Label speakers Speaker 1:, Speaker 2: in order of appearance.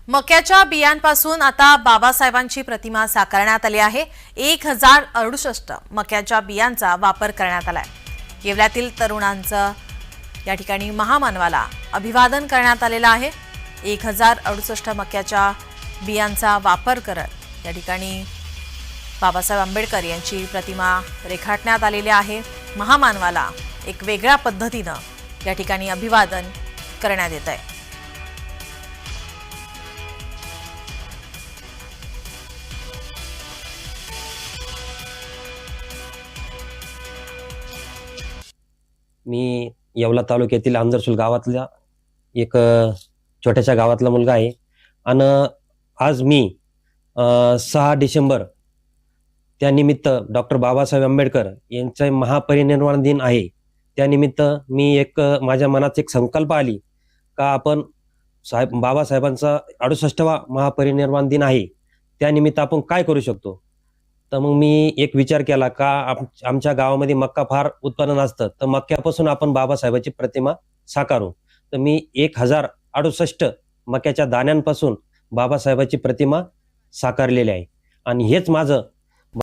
Speaker 1: मक्याच्या बियांपासून आता बाबासाहेबांची प्रतिमा साकारण्यात आली आहे। 1068 मक्याच्या बियांचा वापर करण्यात आलाय। येवल्यातील तरुणांचं या ठिकाणी महामानवाला अभिवादन करण्यात आलेलं आहे। 1068 मक्याच्या बियांचा वापर करत या ठिकाणी बाबासाहेब आंबेडकर यांची प्रतिमा रेखाटण्यात आलेली आहे। महामानवाला एक वेगळ्या पद्धतीने या ठिकाणी अभिवादन करण्यात येत आहे।
Speaker 2: मी येवला तालुक्यातील आंजरसूल गावातल्या एक छोट्याशा गावातला मुलगा आहे आणि आज मी 6 डिसेंबर त्यानिमित्त डॉक्टर बाबासाहेब आंबेडकर यांचा महापरिनिर्वाण दिन आहे। त्यानिमित्त मी एक माझ्या मनात एक संकल्प आली का आपण बाबासाहेबांचा 68वा महापरिनिर्वाण दिन आहे, त्यानिमित्त आपण काय करू शकतो। तर मग मी एक विचार केला का आमच्या गावामध्ये मक्का फार उत्पादन असतं, तर मक्यापासून आपण बाबासाहेबांची प्रतिमा साकारू। तर मी 1068 मक्याच्या दाण्यांपासून बाबासाहेबांची प्रतिमा साकारलेली आहे आणि हेच माझं